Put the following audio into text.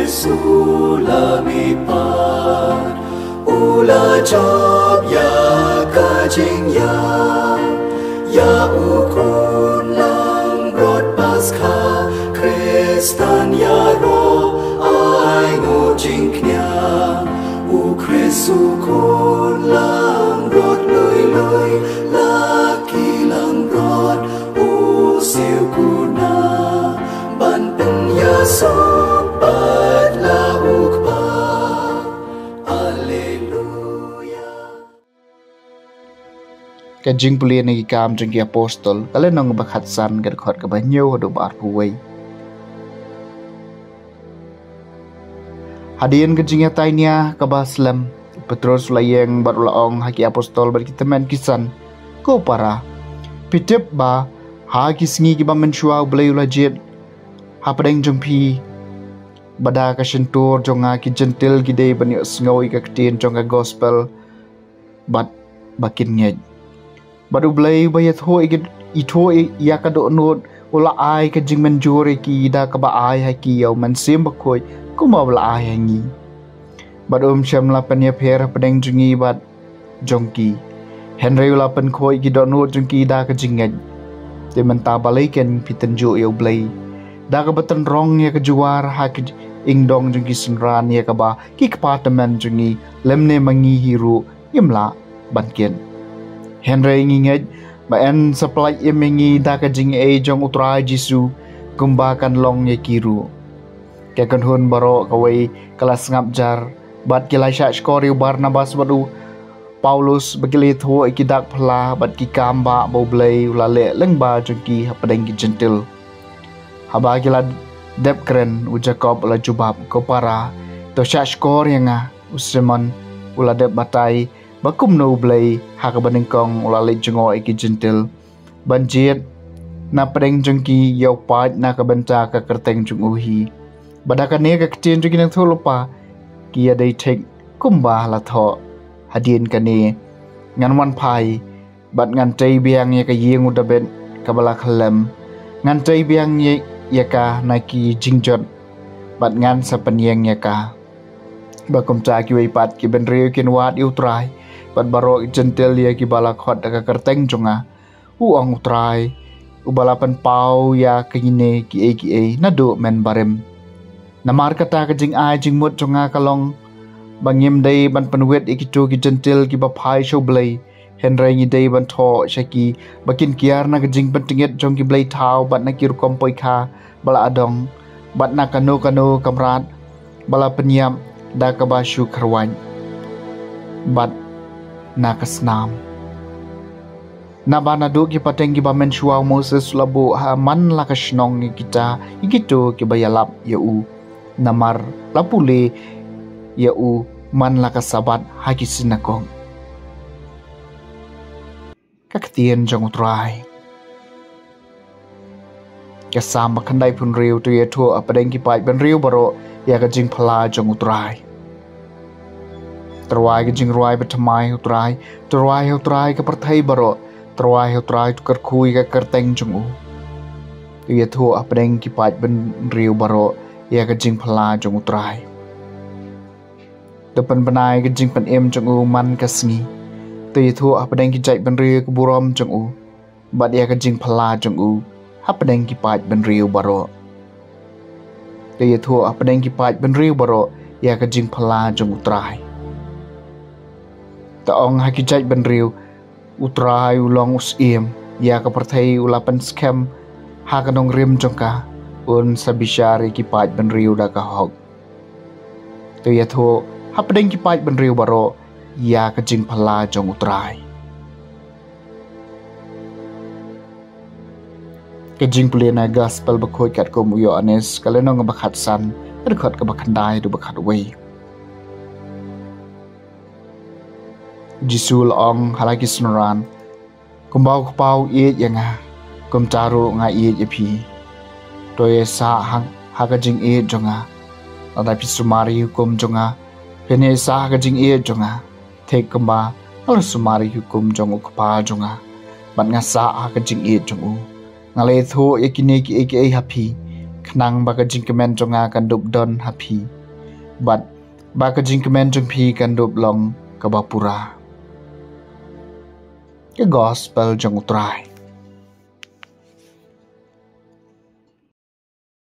Sulamipat ula job ya kajing ya ukun lang rod paskha Kristan ya ro ai ngujing knya u Kristu kun lang rod lui laki lang rod u siu kuna ban pen ya sobat la ukpa Kajing puli nagi kam jengki apostol kala nong bakhatsan gerkhot ka banyo do bar huway hadian kajing atainya ka baslam Petrus layeng barulaong haki apostol berkitemen kisan ko para pitip ba haki singi ki ba menshua blay ulajit hapadeng jengpi bada ka shentur jonga ki gentil gide banyo sngoy ka ktin jonga gospel bat bakin ngej baru belai bayat ho ito ya kado nod ula ai ka jing menjure ki da ka ba ai ha ki yaw man sim bakoy kuma bla ai hangi baru syam la pen ya pher pedeng jungi bat jongki Henry la pen khoi ki do nod jongki da ka jingaj te man ta balai ken pitenju yaw blai da ka batan rong ya ka juar ha ki ingdong jongki sunran ya ka ba ki apartment jungi lemne mangi hiru yimla banken Henry nginget ba en supply yemengi da ka jing e jong utrai jisu kumbakan long ye kiru ke kan hun baro kawai kelas ngapjar bat kilai syak skori Barnabas badu Paulus begilit ho ikidak pla bat ki kamba bo blai ulale lengba jongki hapadeng ki gentil haba kila dep kren u Jacob la jubab ko para to syak skor yanga usman ula dep batai bakum no blay haka banengkong ulalik jengo iki gentil banjit na pedeng jengki yaw pat na kabenta ka kerteng junguhi badakan ne ka ktin jengki nang thulupa kia dai tek kumba la tho hadien kane ngan wan pai bat ngan tei biang ye ka yeng udaben kabala khalem ngan tei biang ye ka naki jingjot bat ngan sapanyeng ye ka bakum ta ki wei pat ki ben reu kin wat utrai bat baro gentil ya ki bala khot ka kerteng jonga uang utrai ubalapan pau ya kine ki nado men barem namar kata ka jing ai jing mut jonga kalong bangim dei ban penwet ikitu ki gentil ki ba phai show blai Henry ngi dei ban tho shaki bakin kiar na ka jing pentinget jong ki blai thau bat na ki rukom poi kha bala adong bat na kano kamrat bala penyam da ka ba shu kharwan bat nakasnam nabana do ki pateng ki bamen shuaw Moses labu ha man lakashnong ni kita ikitu ki bayalap yau namar lapule yau man lakasabat hakisinakong kakatien jong utrai kasam bakandai pun riu tu ye thu apadeng ki pai ben riu baro ya ka jing phala jong utrai terwai ke jing ruai betamai utrai terwai ke perthai baro terwai utrai tu kerkhui ke kerteng jungu tu ye thu apdeng ki pat ben riu baro ya ke jing phala jung utrai depan benai ke jing pen em jungu man kasngi tu ye thu apdeng ki jai ben riu ke burom jungu bat ya ke jing phala jungu apdeng ki pat ben riu baro tu ye thu apdeng ki pat ben riu baro ya ke jing phala jung utrai taong hakijat ben riu utrai ulong usim ya ka perthai ulapan scam ha kanong rim jongka un sabishari ki pat ben riu da ka hok tu ya tho hapdeng ki pat ben riu baro ya ka jing phala jong utrai ke jing plena gospel bakhoi kat ko mu yo anes kalenong bakhat san rekhot ka bakhandai du bakhat wei Jisul ong halaki sunuran kumbau kupau iet yanga kumtaru nga iet yapi toye sa hang hakajing iet jonga ada pisumari hukum jonga pene sa hakajing iet jonga tek kumba al sumari hukum jongu kupa jonga bat nga sa hakajing iet jongu ngale tho yakine ki aka happy khnang bakajing kemen jonga kan duk don happy But ba ka jing kemen jeng pi kan dop long ka ba pura. Ke gospel jeng utrai.